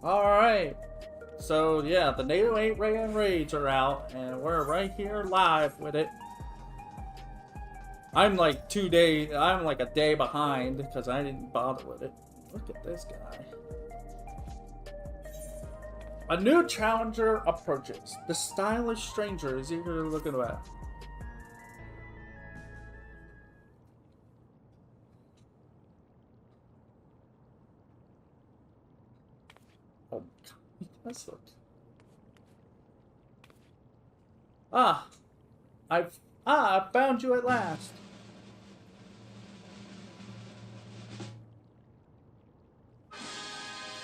Alright. So, yeah, the NATO 8 Ray and Rage are out, and we're right here live with it. I'm like a day behind because I didn't bother with it. Look at this guy. A new challenger approaches. The stylish stranger is eager to look at that. Oh, God, that's look. I found you at last.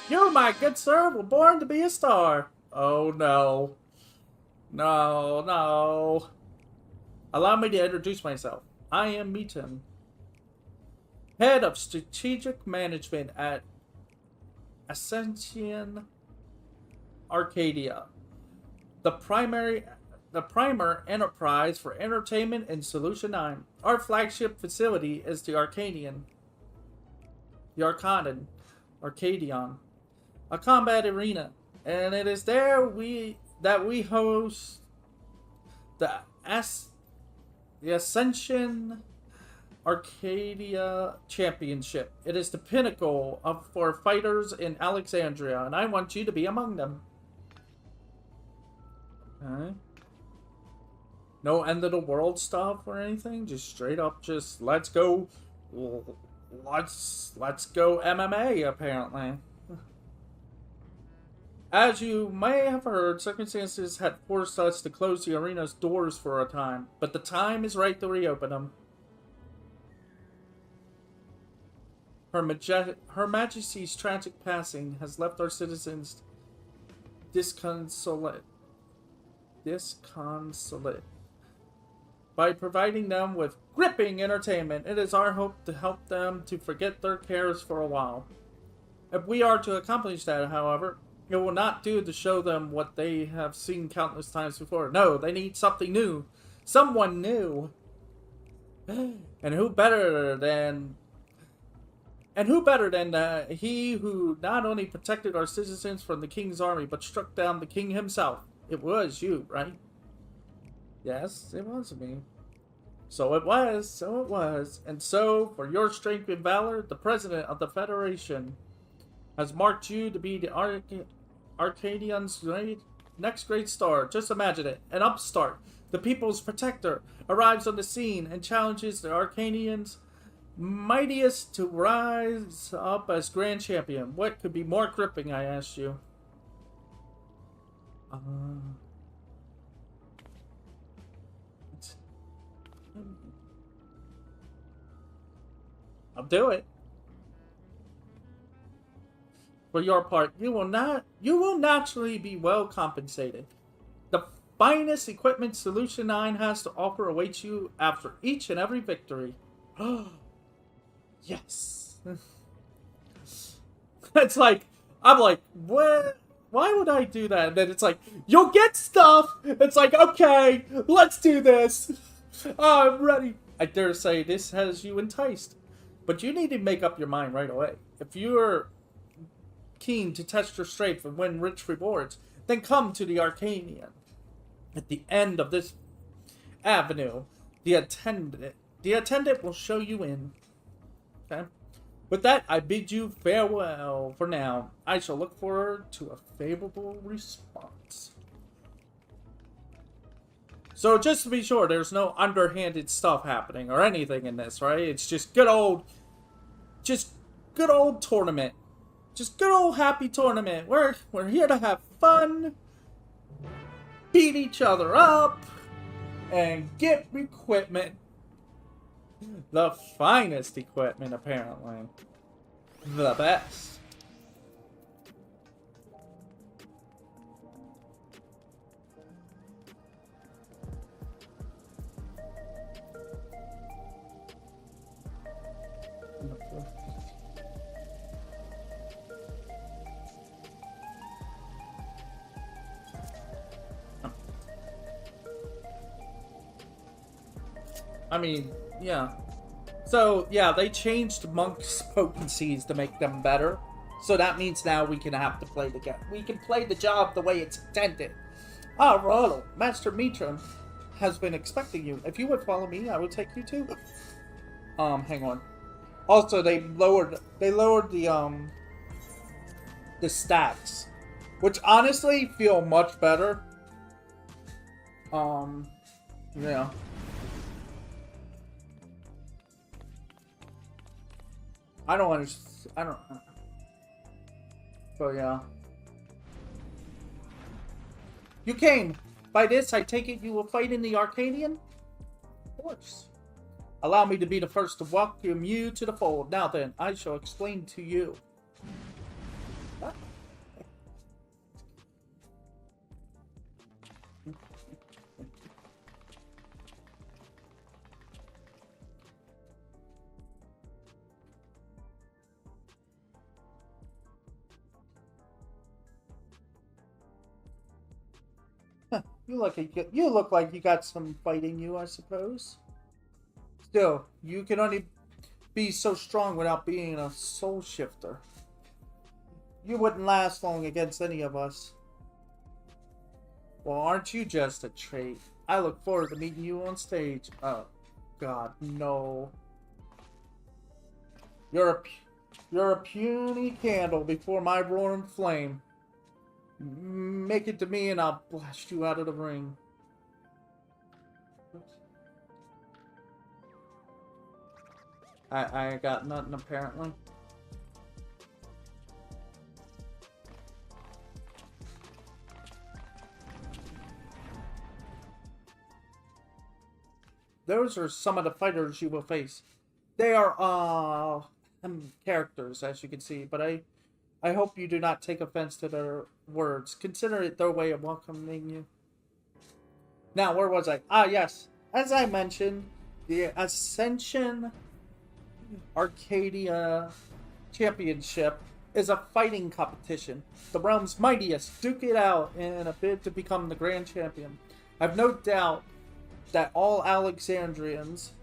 You, my good sir, were born to be a star. Oh no. No, no. Allow me to introduce myself. I am Meaton, head of strategic management at Ascension Arcadia, the primer enterprise for entertainment in Solution 9. Our flagship facility is the Arcadian, a combat arena, and it is there that we host the Ascension Arcadia Championship. It is the pinnacle for fighters in Alexandria, and I want you to be among them. Okay. No end of the world stuff or anything. Just straight up, just let's go. Let's go MMA. Apparently, as you may have heard, circumstances had forced us to close the arena's doors for a time, but the time is right to reopen them. Her Majesty's tragic passing has left our citizens disconsolate. By providing them with gripping entertainment, it is our hope to help them to forget their cares for a while. If we are to accomplish that, however, it will not do to show them what they have seen countless times before. No, they need something new. Someone new. And who better than he who not only protected our citizens from the king's army, but struck down the king himself? It was you, right? Yes, it was me. So it was. And so, for your strength and valor, the president of the Federation has marked you to be the Arcadian's next great star. Just imagine it. An upstart, the people's protector, arrives on the scene and challenges the Arcadians' mightiest to rise up as grand champion. What could be more gripping, I ask you? I'll do it. For your part, you will naturally be well compensated. The finest equipment Solution 9 has to offer awaits you after each and every victory. Yes. It's like, I'm like, what? Why would I do that? And then it's like, you'll get stuff. It's like, okay, let's do this. I'm ready. I dare say this has you enticed. But you need to make up your mind right away. If you're keen to test your strength and win rich rewards, then come to the Arcadian. At the end of this avenue, the attendant will show you in. Okay? With that, I bid you farewell for now. I shall look forward to a favorable response. So just to be sure, there's no underhanded stuff happening or anything in this, right? It's just good old tournament. Just good old happy tournament. We're here to have fun, beat each other up, and get equipment. The finest equipment, apparently. The best. I mean, yeah. So, yeah, they changed monks' potencies to make them better. So that means now we can have to play the game. We can play the job the way it's intended. Ah, Ronald, Master Mitra has been expecting you. If you would follow me, I will take you too. Hang on. Also, they lowered the stats, which honestly feel much better. Yeah. I don't understand. I don't. But yeah. You came. By this, I take it you will fight in the Arcadian? Of course. Allow me to be the first to welcome you to the fold. Now then, I shall explain to you. You look like you got some fight in you, I suppose. Still, you can only be so strong without being a soul shifter. You wouldn't last long against any of us. Well, aren't you just a trait? I look forward to meeting you on stage. Oh, God, no. You're a puny candle before my roaring flame. Make it to me and I'll blast you out of the ring. I got nothing apparently. Those are some of the fighters you will face. They are characters, as you can see, but I hope you do not take offense to their words. Consider it their way of welcoming you. Now, where was I? Ah, yes. As I mentioned, the Ascension Arcadia Championship is a fighting competition. The realm's mightiest duke it out in a bid to become the grand champion. I've no doubt that all Alexandrians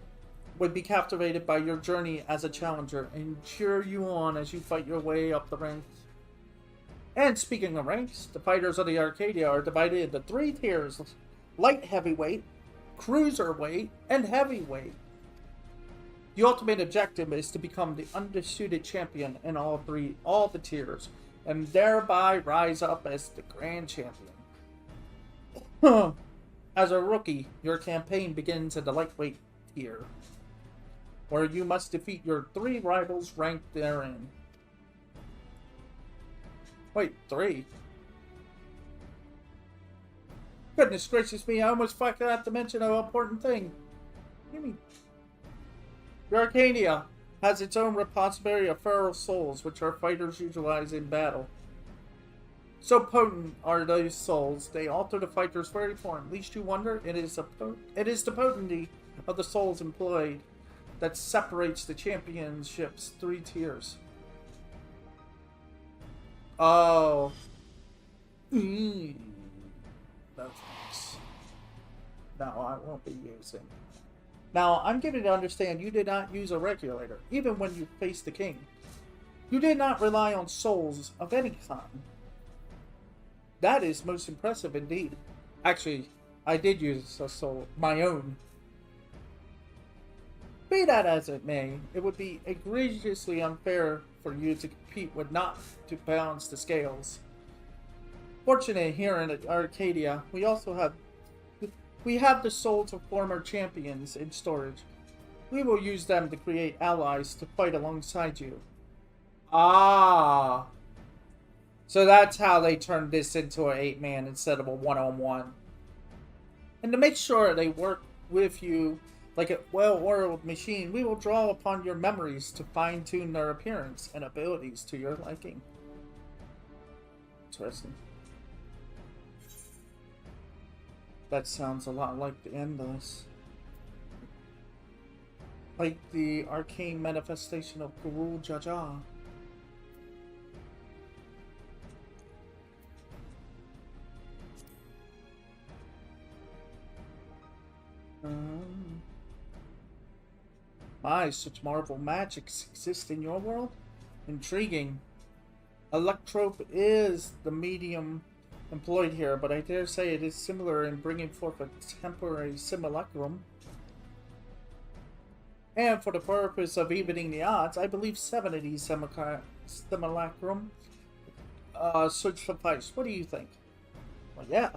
would be captivated by your journey as a challenger and cheer you on as you fight your way up the ranks. And speaking of ranks, the fighters of the Arcadia are divided into 3 tiers: light heavyweight, cruiserweight, and heavyweight. The ultimate objective is to become the undisputed champion in all the tiers, and thereby rise up as the grand champion. As a rookie, your campaign begins at the lightweight tier, where you must defeat your 3 rivals ranked therein. Wait, 3? Goodness gracious me, I almost forgot to mention an important thing. What do you mean? The Arcadia has its own repository of feral souls, which our fighters utilize in battle. So potent are those souls, they alter the fighter's very form. Least you wonder, it is the potency of the souls employed that separates the championship's 3 tiers. Oh. That's nice. No, I won't be using. Now, I'm given to understand you did not use a regulator, even when you faced the king. You did not rely on souls of any kind. That is most impressive indeed. Actually, I did use a soul, my own. Be that as it may, it would be egregiously unfair for you to compete with not to balance the scales. Fortunate here in Arcadia, we have the souls of former champions in storage. We will use them to create allies to fight alongside you. Ah. So that's how they turned this into an 8-man instead of a 1-on-1. And to make sure they work with you like a well-oiled machine, we will draw upon your memories to fine-tune their appearance and abilities to your liking. Interesting. That sounds a lot like the Endless. Like the arcane manifestation of Guru Jaja. My, such marvel magics exist in your world? Intriguing. Electrope is the medium employed here, but I dare say it is similar in bringing forth a temporary simulacrum. And for the purpose of evening the odds, I believe 7 of these simulacrum should suffice. What do you think? Well, yeah.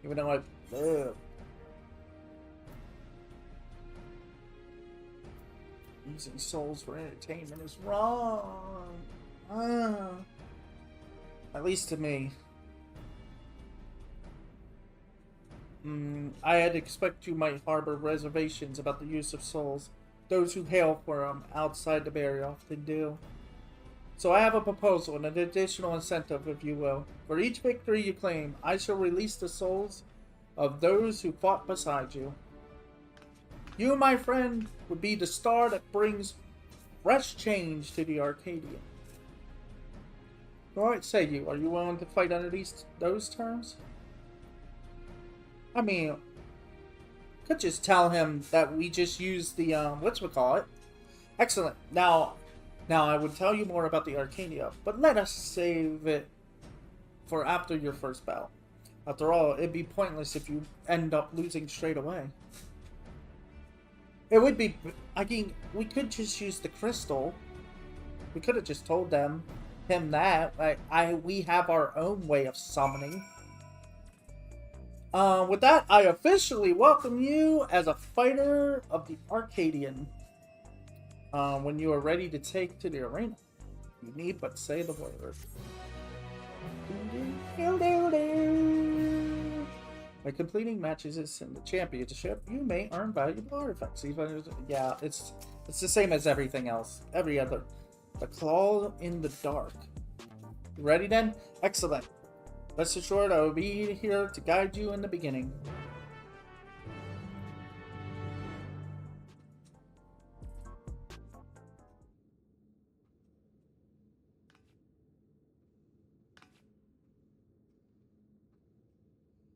Even though using souls for entertainment is wrong. At least to me. I'd expect you might harbor reservations about the use of souls. Those who hail from outside the barrier often do. So I have a proposal, an additional incentive, if you will. For each victory you claim, I shall release the souls of those who fought beside you. You, my friend, would be the star that brings fresh change to the Arcadian. What say you? Are you willing to fight under those terms? I mean, could just tell him that we just used the whatchamacallit. Excellent. Now I would tell you more about the Arcadia, but let us save it for after your first bout. After all, it'd be pointless if you end up losing straight away. It would be. I mean, we could just use the crystal. We could have just told him that. We have our own way of summoning. With that, I officially welcome you as a fighter of the Arcadian. When you are ready to take to the arena, you need but say the word. By completing matches in the championship, you may earn valuable artifacts. Yeah, it's the same as everything else. Every other. The claw in the dark. You ready then? Excellent. Rest assured, I will be here to guide you in the beginning.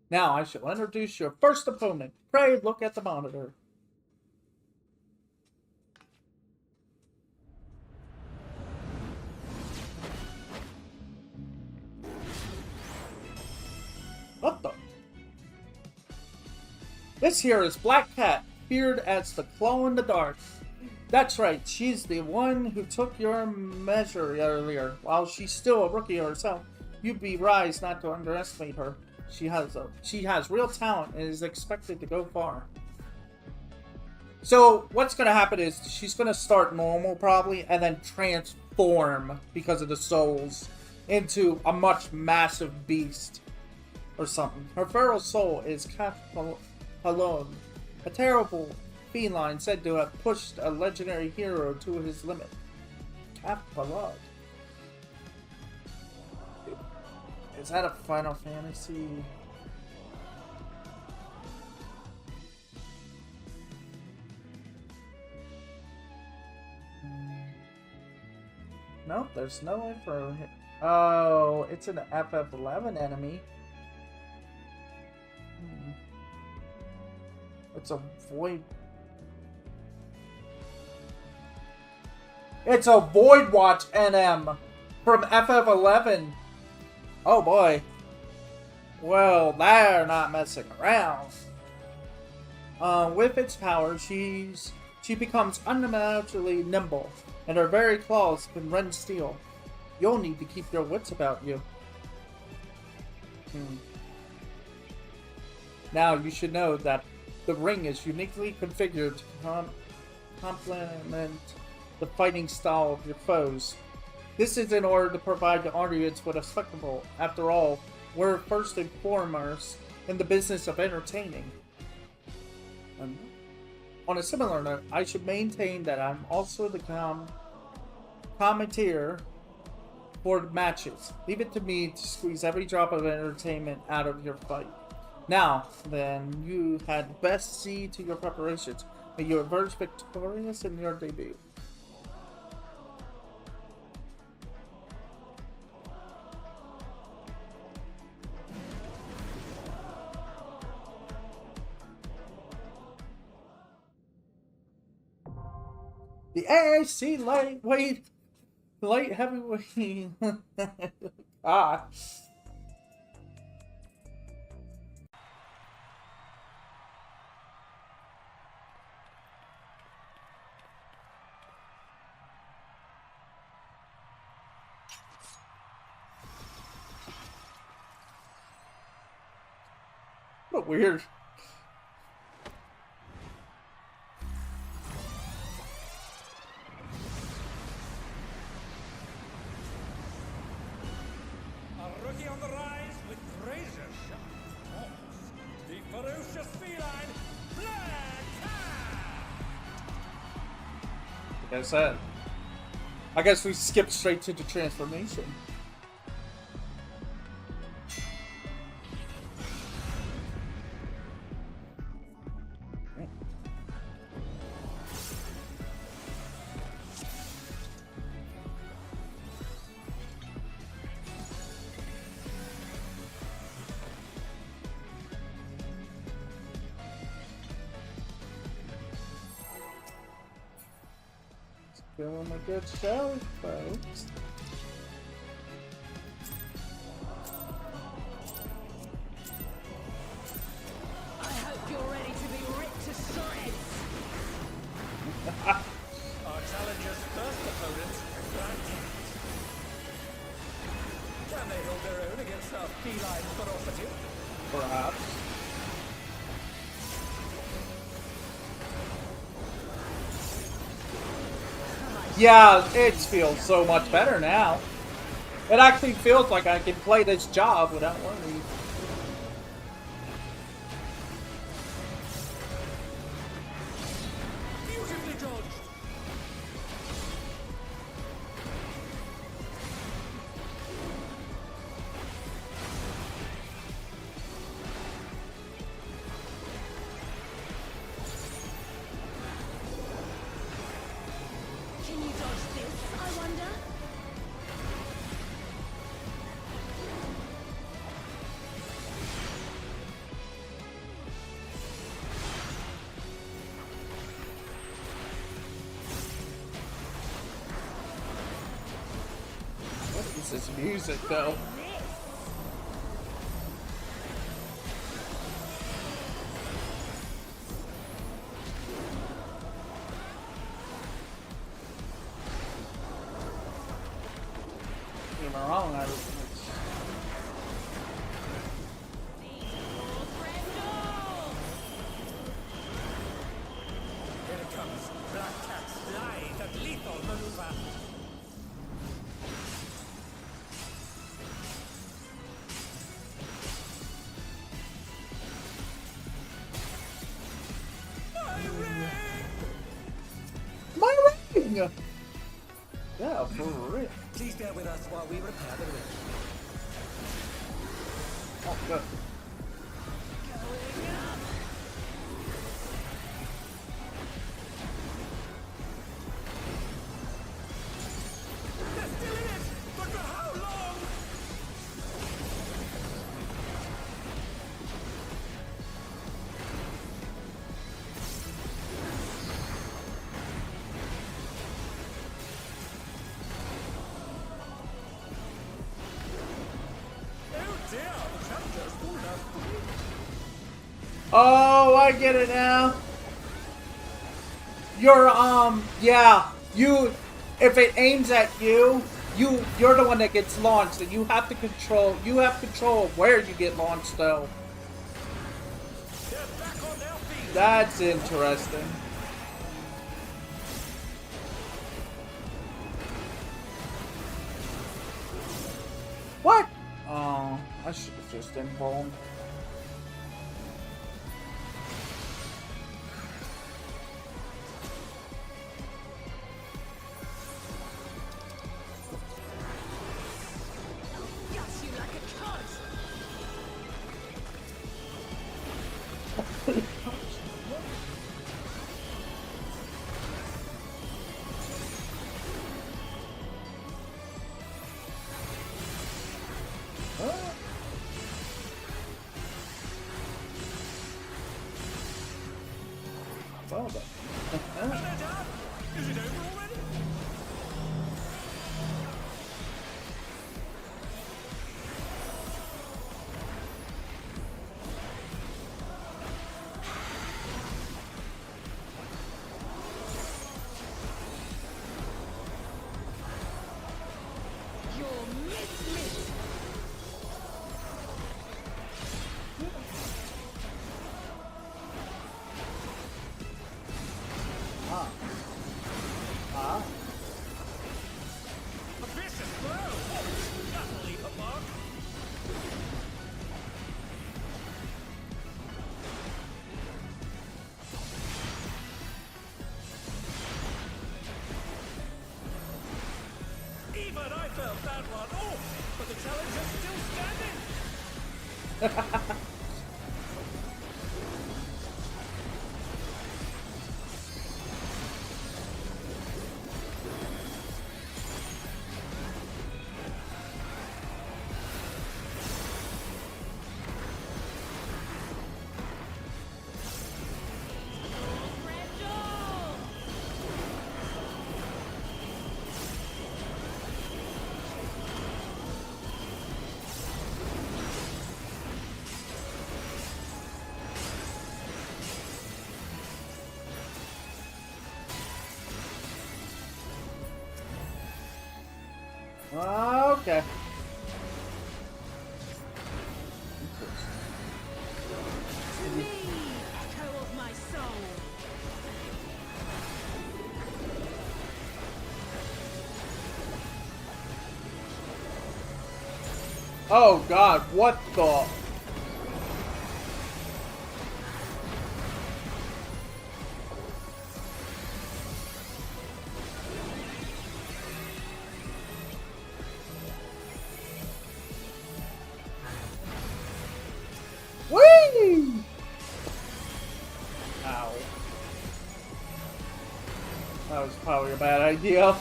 Now I shall introduce your first opponent. Pray look at the monitor. What the? This here is Black Cat, feared as the Claw in the Dark. That's right, she's the one who took your measure earlier. While she's still a rookie herself, you'd be wise not to underestimate her. She has real talent and is expected to go far. So what's going to happen is she's going to start normal probably and then transform because of the souls into a much massive beast or something. Her feral soul is Halon, a terrible feline said to have pushed a legendary hero to his limit. Capalod. Is that a Final Fantasy? Nope, there's no info. Oh, it's an FF11 enemy. It's a void. It's a Void Watch NM from FF11. Oh boy. Well, they're not messing around. With its power, she becomes unimaginably nimble, and her very claws can rend steel. You'll need to keep your wits about you. Now, you should know that the ring is uniquely configured to complement the fighting style of your foes. This is in order to provide the audience with a spectacle. After all, we're first and foremost in the business of entertaining. On a similar note, I should maintain that I'm also the commentator for the matches. Leave it to me to squeeze every drop of entertainment out of your fight. Now, then, you had best see to your preparations. May you emerge victorious in your debut. The AAC lightweight Light heavyweight. Ah. What weird. A rookie on the rise with razor-sharp claws. The ferocious feline, Black Cat! Like I said, I guess we skipped straight to the transformation. Feeling a good show, folks. I hope you're ready to be ripped to shreds. Our challenger's first opponent, Black Cat. Can they hold their own against our feline ferocity? Perhaps. Yeah, it feels so much better now. It actually feels like I can play this job without worrying. Beautifully dodged! Can you dodge this, I wonder? What is this music, though? Don't get me wrong, Here it comes, Black Cat's lithe and lethal maneuver. my ring! Yeah, for real. Please bear with us while we repair the ring. Oh, good. They're still in it, but for how long? Oh dear, the challenger's full enough. Oh, I get it now. You're, yeah, if it aims at you, you're the one that gets launched, and you have control of where you get launched, though. They're back on their feet. That's interesting. What? Oh, I should have just informed. Guts you like a cunt. Well done. Is it over already? dismissed. A vicious blow! That'll leave a mark. Even I felt that one. Oh, but the challenger's still standing. Randall! Okay. To me, echo of my soul. Oh god, what the? Whee! Ow. That was probably a bad idea.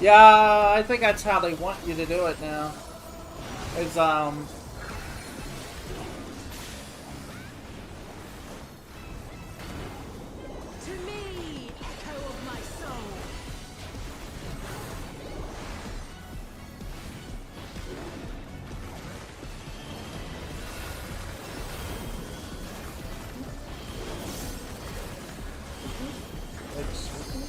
Yeah, I think that's how they want you to do it now. Is To me, echo of my soul. excuse me?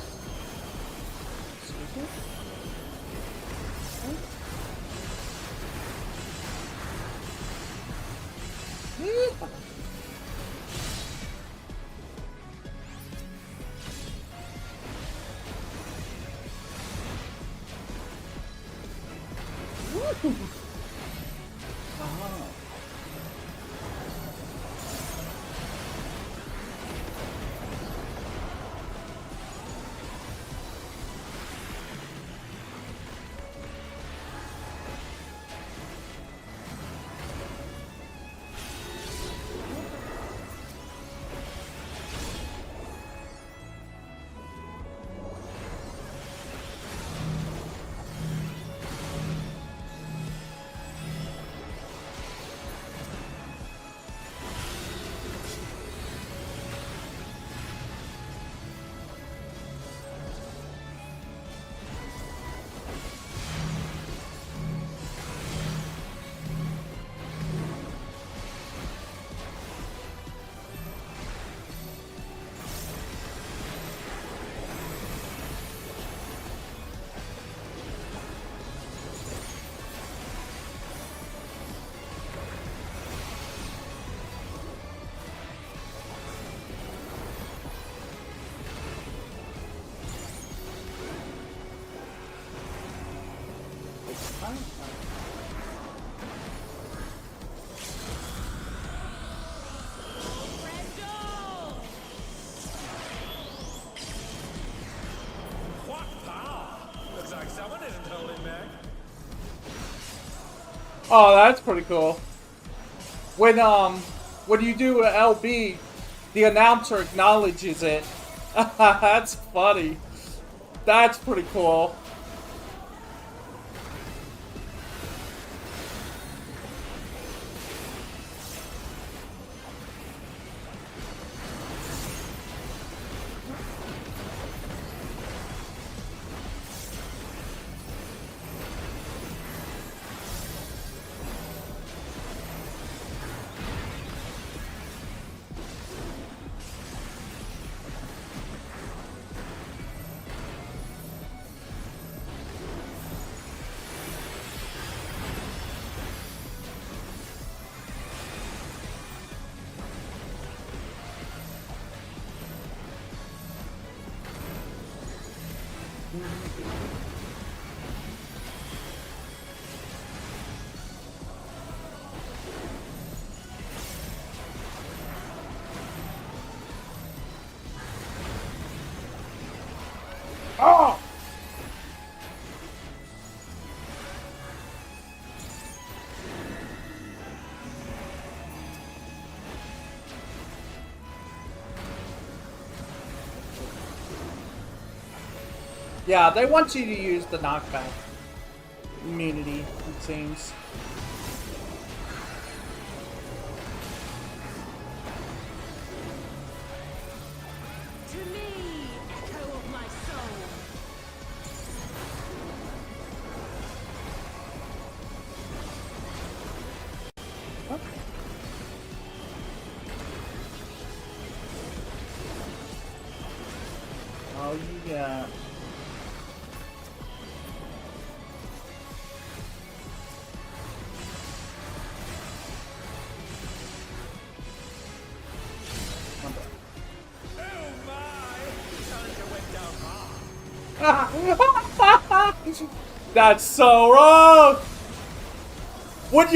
Excuse me? Randall! What power! Looks like someone isn't holding back. Oh, that's pretty cool. When you do a LB, the announcer acknowledges it. That's funny. That's pretty cool. Yeah, they want you to use the knockback immunity, it seems. To me, echo of my soul. Oh, yeah. Oh my! Challenger went down hard. That's so wrong! When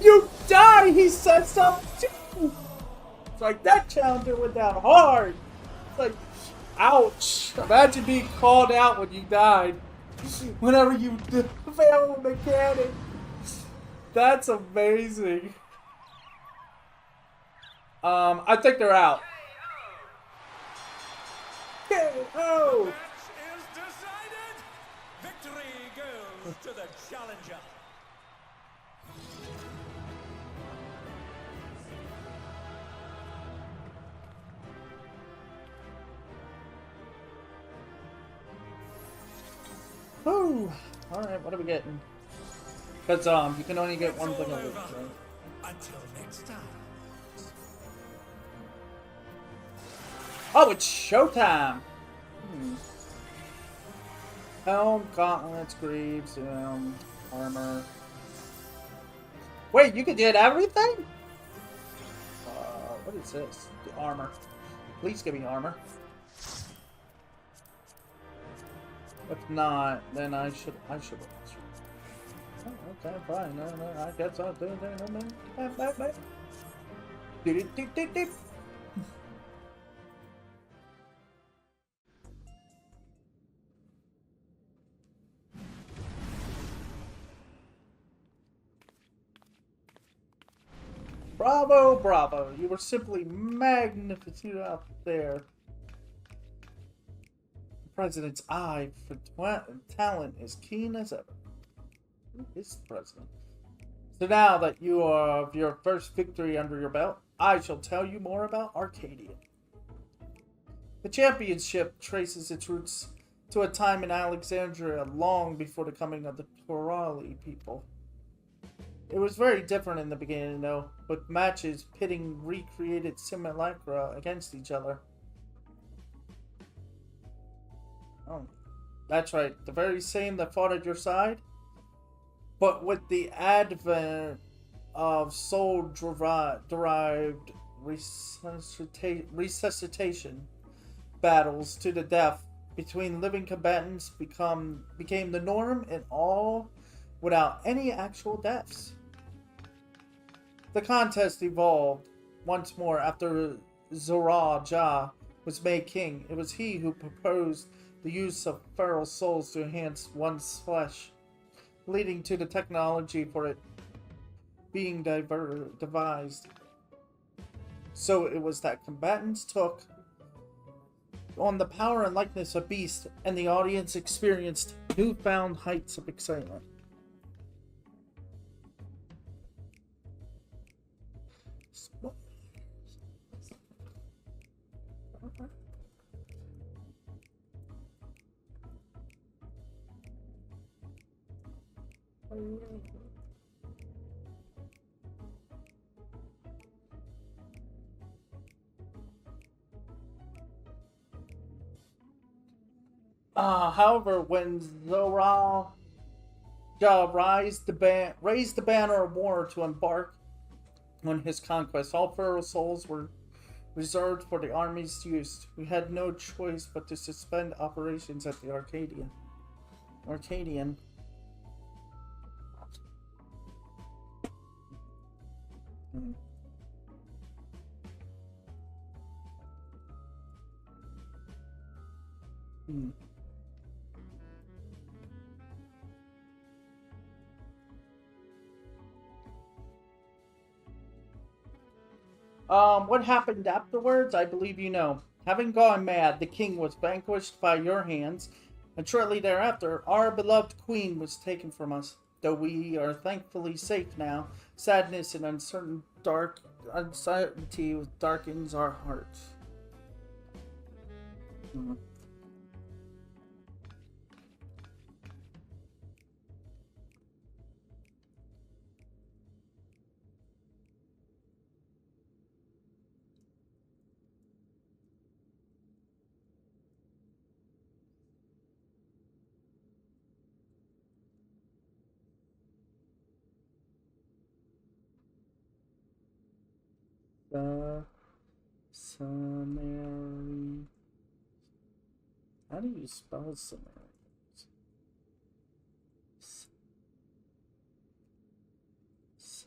you die, he says something too! It's like, that challenger went down hard! It's like, ouch! Imagine being called out when you died. Whenever you fail a mechanic. That's amazing. I think they're out. KO! Match is decided. Victory goes to the challenger. Whew. Alright, what are we getting? Because, you can only get one It's thing all of it. over. Right? Until next time. Oh, it's showtime! Helm, gauntlets, greaves, armor. Wait, you could get everything? What is this? The armor. Please give me armor. If not, then I should. Oh, okay, fine. No, I guess I'll do it. No. Do. Bravo, bravo. You were simply magnificent out there. The president's eye for talent is keen as ever. Who is the president? So now that you have your first victory under your belt, I shall tell you more about Arcadia. The championship traces its roots to a time in Alexandria long before the coming of the Torali people. It was very different in the beginning, though, with matches pitting recreated simulacra against each other. Oh, that's right, the very same that fought at your side? But with the advent of soul-derived resuscitation battles to the death between living combatants became the norm in all without any actual deaths. The contest evolved once more after Zorah Jah was made king. It was he who proposed the use of feral souls to enhance one's flesh, leading to the technology for it being devised. So it was that combatants took on the power and likeness of beasts, and the audience experienced newfound heights of excitement. However, when Zorah raised the banner of war to embark on his conquest, all feral souls were reserved for the army's use. We had no choice but to suspend operations at the Arcadian. What happened afterwards, I believe you know. Having gone mad, the king was vanquished by your hands, and shortly thereafter, our beloved queen was taken from us. Though we are thankfully safe now, sadness and uncertainty darkens our hearts. Mhm. The Summary. How do you spell summary? S- s-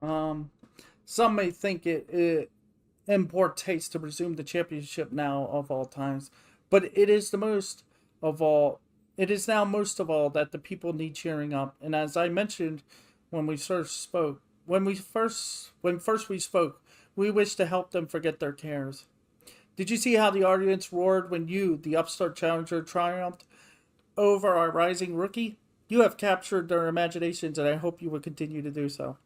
Um, some may think it in poor taste to presume the championship now of all times, but it is the most of all. It is now most of all that the people need cheering up, and as I mentioned when we first spoke, when first we spoke, we wish to help them forget their cares. Did you see how the audience roared when you, the upstart challenger, triumphed over our rising rookie? You have captured their imaginations, and I hope you will continue to do so.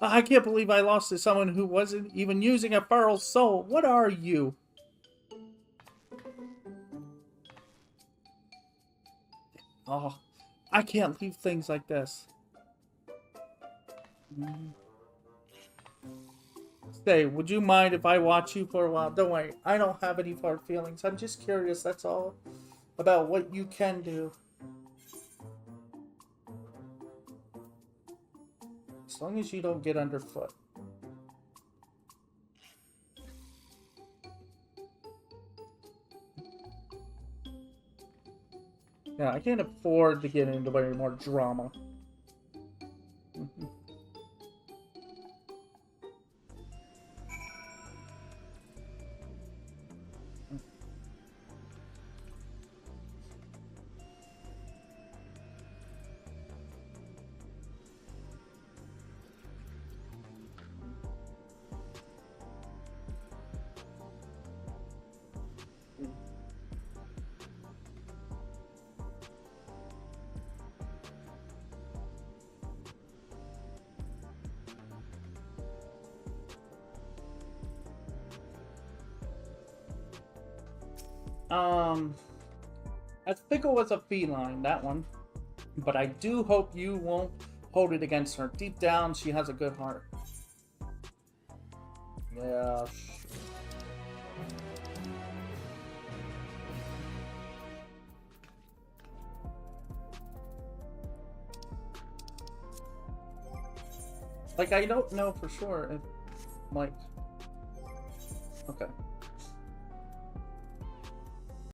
I can't believe I lost to someone who wasn't even using a feral soul. What are you? Oh, I can't leave things like this. Say, would you mind if I watch you for a while? Don't worry, I don't have any hard feelings. I'm just curious, that's all, about what you can do. As long as you don't get underfoot. Yeah, I can't afford to get into any more drama. Um, I think it was a feline, that one. But I do hope you won't hold it against her. Deep down, she has a good heart. Yeah. Like, I don't know for sure if, like... Okay.